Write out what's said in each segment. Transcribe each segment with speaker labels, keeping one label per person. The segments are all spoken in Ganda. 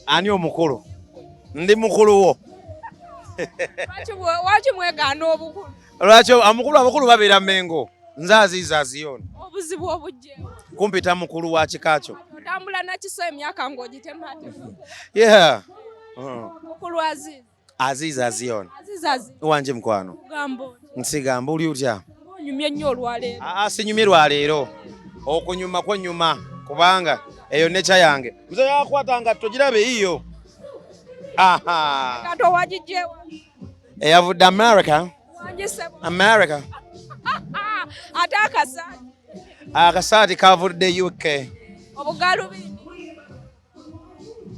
Speaker 1: Ani omukulu? Ndi mukulu wo.
Speaker 2: Waki mwegaana obukulu?
Speaker 1: Lwaki abakulu babeera Mengo. Nze Aziz Azion.
Speaker 2: Obuzibu obujjeewo.
Speaker 1: Kumpita mukulu wa kika kyo.
Speaker 2: Otambula nakiso emyaka ng'ogitemaatema.
Speaker 1: Yeah.
Speaker 2: Mukulu Aziz.
Speaker 1: Aziz Azion.
Speaker 2: Aziz Azion.
Speaker 1: Wanje mukwano.
Speaker 2: Gambo.
Speaker 1: Nsigamba oli otya?
Speaker 2: Onyumye nnyo olwaleero.
Speaker 1: Sinyumye lwaleero. Okunyuma kwennyuma kubanga eyo necha yange. Mze yakwatanga togirabe iyo. Aha.
Speaker 2: Kato wagijjeewa.
Speaker 1: Eyavudde America. America.
Speaker 2: Ate akasaati.
Speaker 1: Akasaati kavudde UK.
Speaker 2: Obugalubindi.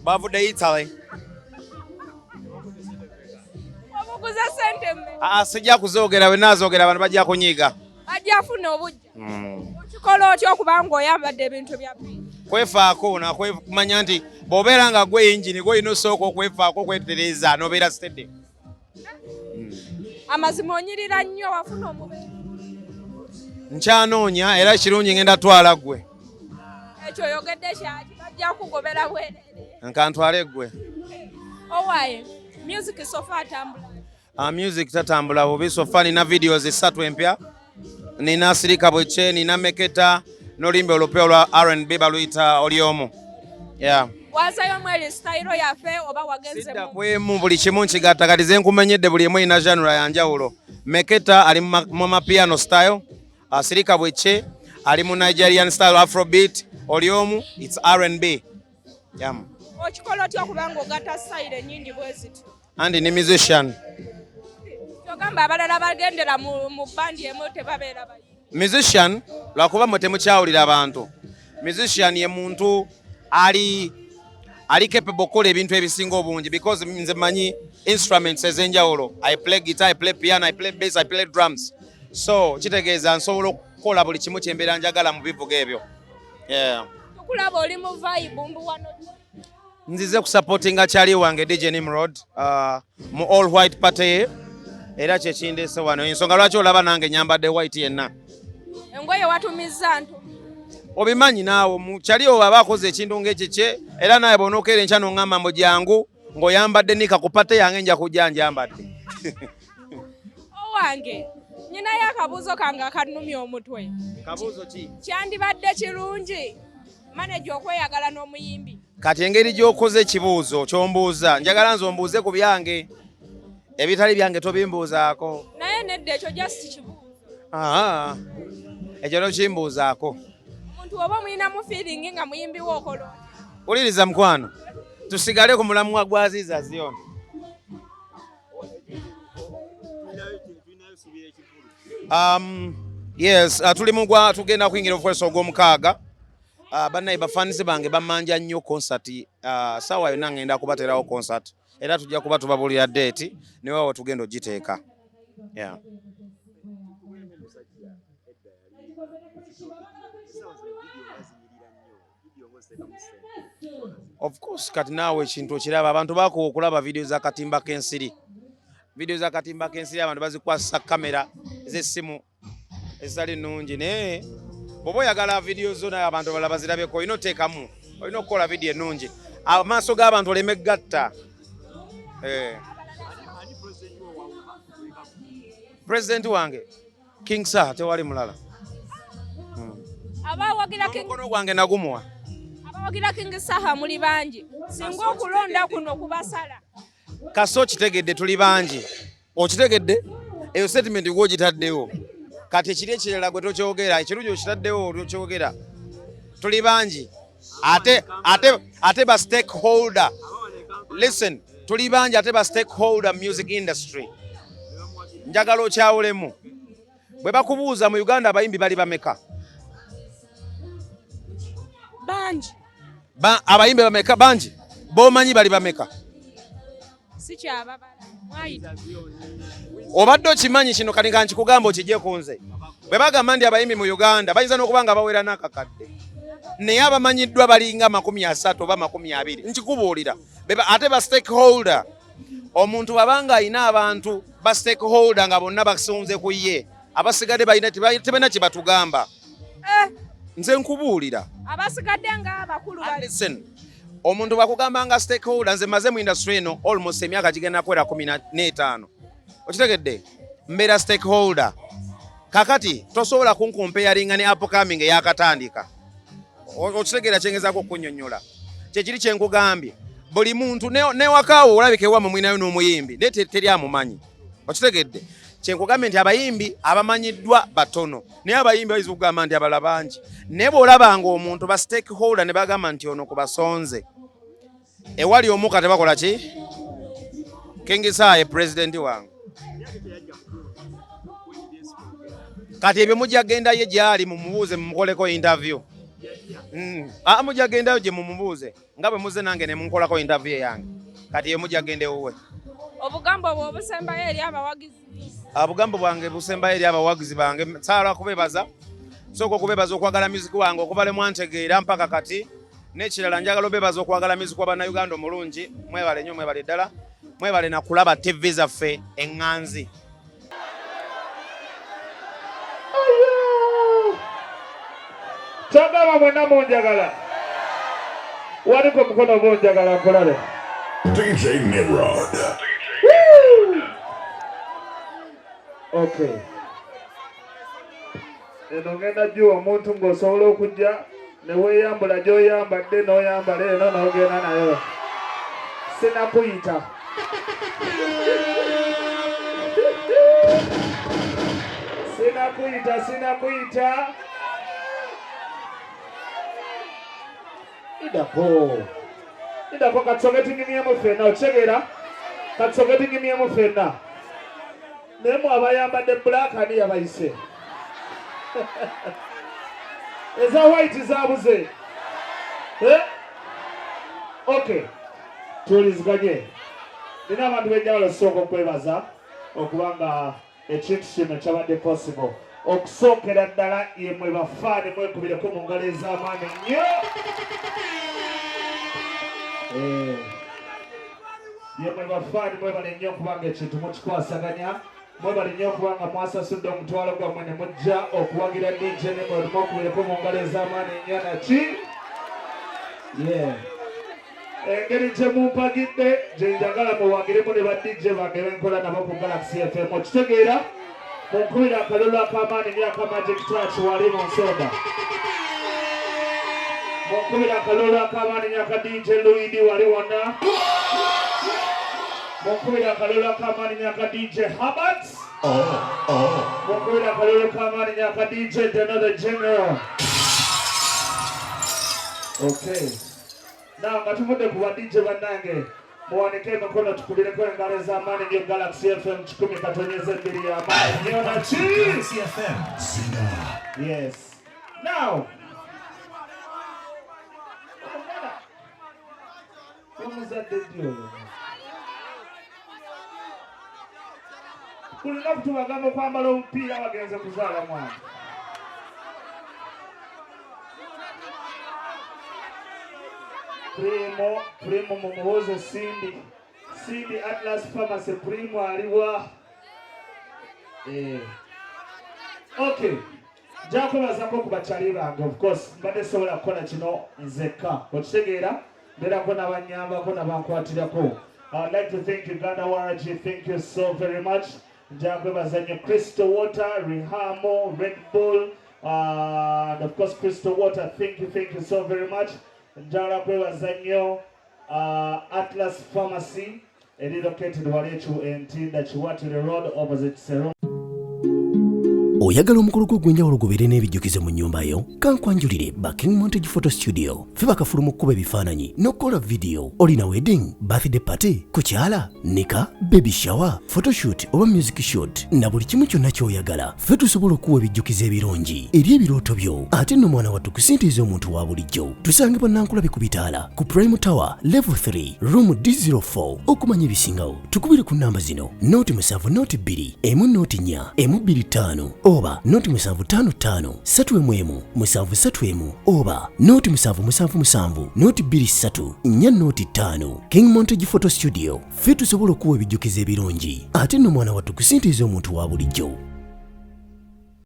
Speaker 1: Bavudde Italy.
Speaker 2: Obuguza sente mme.
Speaker 1: Sijja kuzoogera, bwe nazoogera abantu bajja kunyiga.
Speaker 2: Bajja afuna obujja. Okikola otya okubanga oyambadde ebintu bya ppinki?
Speaker 1: Kwefaako nakwemanya nti bw'obeera nga gwe yingini gw'olina osooka okwefaako okwetereeza n'obeera steady.
Speaker 2: Amazima onyirira nnyo wafuna omubeera.
Speaker 1: Nkyanoonya era kirungi ngenda twala ggwe.
Speaker 2: Ekyo oyogedde kyaki bajja kugobera bwerere.
Speaker 1: Nkantwale ggwe.
Speaker 2: Owaaye, music sofa atambula.
Speaker 1: Music tatambula bubi sofa nina videos 3 empya. Nina Sirika Bweche, nina Meketa, n'oluyimba olupya olwa R&B baluyita oli omu. Yeah.
Speaker 2: Wazayo mweli style yaffe oba wagenze
Speaker 1: Sidda kwemu buli kimu nkigattagalize nkumenyedde buli emu ina genre ya njawulo. Meketa ali mu mapiano style, Sirika Bweche ali mu Nigerian style Afrobeat, oli omu it's R&B. Yeah.
Speaker 2: Okikola otya okubanga ogatta style nnyingi bweziti?
Speaker 1: Andi ni musician.
Speaker 2: Kyogamba abalala bagendera mu bandi emu tebabeera bayimbi.
Speaker 1: Musician lwakuba mwe temukyawulira abantu. Musician ye muntu ali capable okukola ebintu ebisinga obungi because nze manyi instruments ez'enjawulo. I play guitar, I play piano, I play bass, I play drums. So kitegeeza nsobola okukola buli kimu kyembeera njagala mu bivuga ebyo. Yeah.
Speaker 2: Tukulaba oli mu vibe mbu wano.
Speaker 1: Nzize kusupportinga kyali wange DJ Nimrod mu all white party era kyekindeese wano. Ensonga lwaki olaba nange nyambadde white yenna.
Speaker 2: Engoye watumiza ntu.
Speaker 1: Obimanyi naawe mukyali owo aba akoze ekintu ng'ekikye era nawe bw'onookeera enkya n'oŋŋamba mbu jangu ng'oyambadde nika ku pate yange nja kujja njambadde.
Speaker 2: Owange nyinayo akabuuzo kange akannumya omutwe.
Speaker 1: Kabuuzo ki?
Speaker 2: Kyandibadde kirungi maneja okweyagala n'omuyimbi.
Speaker 1: Kati engeri gy'okoze ekibuuzo ky'ombuuza njagala nze ombuuze ku byange. Ebitali byange tobimbuuzaako.
Speaker 2: Naye nedda ekyo just kibuuzo.
Speaker 1: Ekyo tokimbuuzaako.
Speaker 2: Omuntu oba mulinamu feeling nga muyimbi w'okola.
Speaker 1: Wuliriza mukwano, tusigale ku mulamwa gwa Aziz Azion. Yes, tuli mugwa tugenda kuyingira ofweso ogw'omukaaga. Bannaye bafaanizi bange bamanja nnyo concert. Saawa yonna ngenda kubaterawo concert. Era tujja kuba tubabuulira date ne wawo tugenda ogiteeka. Yeah. Of course kati naawe ekintu okiraba abantu bakuwa okulaba video za katimba k'ensiri. Video za katimba k'ensiri abantu bazikwasa kamera ez'essimu ezitali nnungi naye bw'oba oyagala video zo naye abantu balaba zirabeko olina oteekamu olina okukola video ennungi amaaso g'abantu oleme gatta. President wange King Sir tewali mulala. Omukono gwange nagumuwa.
Speaker 2: Abawagira King Saha muli bangi. Singa okulonda kuno kubasala.
Speaker 1: Kaso kitegedde tuli bangi. Okitegedde? Eyo statement gw'ogitaddewo. Kati ekiri ekirala gwe tokyogera, ekirungi okitaddewo tokyogera. Tuli bangi. Ate ba stakeholder. Listen, tuli bangi ate ba stakeholder music industry. Njagala okyawulemu. Bwe bakubuuza mu Uganda abayimbi bali bameka?
Speaker 2: Bangi.
Speaker 1: Abayimbi bameka bangi? B'omanyi bali bameka?
Speaker 2: Si kyababala. Mwayita.
Speaker 1: Obadde okimanyi kino kati nga nkikugamba okiggyeko nze. Bwe bagamba nti abayimbi mu Uganda bayinza n'okuba nga bawera n'akakadde. Naye abamanyiddwa balinga 30 oba 20. Nkikubuulira. Ate ba stakeholder. Omuntu babanga ayina abantu ba stakeholder nga bonna basunze ku ye. Abasigadde tebena kye batugamba. Nze nkubuulira.
Speaker 2: Abasigadde nga abakulu bali.
Speaker 1: Listen, omuntu bakugamba nga stakeholder nze maze mu industry eno almost emyaka gigenda kwera 15 okitegedde mbeera stakeholder kakati tosobola kunkumpeyaringa ne upcoming eyakatandika okitegeera kyengezaako okunnyonnyola kyekiri kyenkugambye buli muntu newakaawo olabika ewamu mwinayo n'omuyimbi naye teri amumanyi okitegedde kyenkugambye nti abayimbi abamanyiddwa batono naye abayimbi bayinza okugamba nti abala bangi naye bw'olabanga omuntu ba stakeholder ne bagamba nti ono kubasonze ewali omuka tebakola ki kengisaaye pulezidenti wange kati ebyo mujja gendayo gyali mumubuuze mumukoleko interview mujja gendayo gye mumubuuze nga bwe muze nange ne munkolako interview yange kati eyo mujja gendewo we
Speaker 2: obugambo bwo obusembayo eri abawagizi
Speaker 1: obugambo bwange busembayo eri abawagizi bange saala kubebaza sooka okubebaza okwagala music wange okuva le mwantegeera mpaka kati n'ekirala njagala obebaza okwagala music wa bannayuganda omulungi mwebale nnyo mwebale ddala mwebale nakulaba TV zaffe eŋŋanzi
Speaker 3: Chagala mwenna munjagala waliko mukono munjagala nkolale DJ Nimrod. Okay. Eno ngenda juu omuntu ng'osobola okujja ne weeyambula gy'oyambadde n'oyambala eno n'ogenda nayo. Sinakuyita. Sinakuyita. Idako katsogeti ngimiemu fena ochegera katsogeti ngimiemu fena nemu abayambadde black ani yabayise eza white zabuze okay tuliziganye nina abantu benjawulo sooka okwebaza okubanga ekintu kino kyabadde possible okusookera ddala yemwe bafaani mwekubireko mu ngalo ez'amaanyi nnyo yemwe bafaani mwebale nnyo okubanga ekintu mukikwasaganya mwebale nnyo okubanga mwasasudde omutwalo gwammwe ne mujja okuwagira DJ Nimrod mwekubireko mu ngalo ez'amaanyi nnyo naki engeri gye mumpagidde gye njagala muwagiremu ne ba DJ bange benkola nabo ku Galaxy FM okitegeera munkubira akalulu ak'amaanyi nnyo aka Magic Touch wali mu nsonda munkubira akalulu ak'amaanyi nnyo aka DJ Luidi wali wonna munkubira akalulu ak'amaanyi nnyo aka DJ Herbert munkubira akalulu ak'amaanyi nnyo aka DJ Deno the General. Okay. Now nga tuvudde ku ba DJ bannange muwanike emikono tukubireko engalo ez'amaanyi nnyo Galaxy FM 10 katonyeza embiri y'amaanyi nnyo naki yes. Now omuzadde ddi oyo buli lunaku tubagamba okwambala omupiira bagenze kuzaala mwana Primo mumubuuze Cindy Atlas Pharmacy Primo aliwa okay jakwebazaako ku bakyali bange of course mbadde sobola kukola kino nzekka okitegeera mbeerako n'abanyambako n'abankwatirako. I'd like to thank Uganda Waragi, thank you so very much. Jakwebaza nnyo Crystal Water, Rihamo, Red Bull, and of course Crystal Water, thank you so very much. Njala kwebaza nnyo Atlas Pharmacy eri located walechu Ntinda Chiwatire Road opposite Serum.
Speaker 4: Oyagala omukolo gw'enjawulo gubeere n'ebijjukize mu nnyumba yo kankwanjulire Banking Montage Photo Studio fe bakafuluma okukuba ebifaananyi n'okukola video. Olina wedding, birthday party, kukyala, nika, baby shower, photoshoot oba music shoot na buli kimu kyonna ky'oyagala fe tusobola okuwa ebijjukize ebirungi eri ebirooto byo ate nno mwana wattu kusintiiza omuntu wa bulijjo. Tusange bannankulabe ku bitaala ku Prime Tower Level 3 Room D04 okumanya ebisingawo tukubire ku namba zino noti 7 noti 2 emu noti 4 emu 25 oba noti 755 7 7 oba noti 777 noti 23 4 noti 5. King Montage Photo Studio fe tusobola okuwa ebijjukize ebirungi ate nno mwana wattu kusintiiza omuntu wa bulijjo.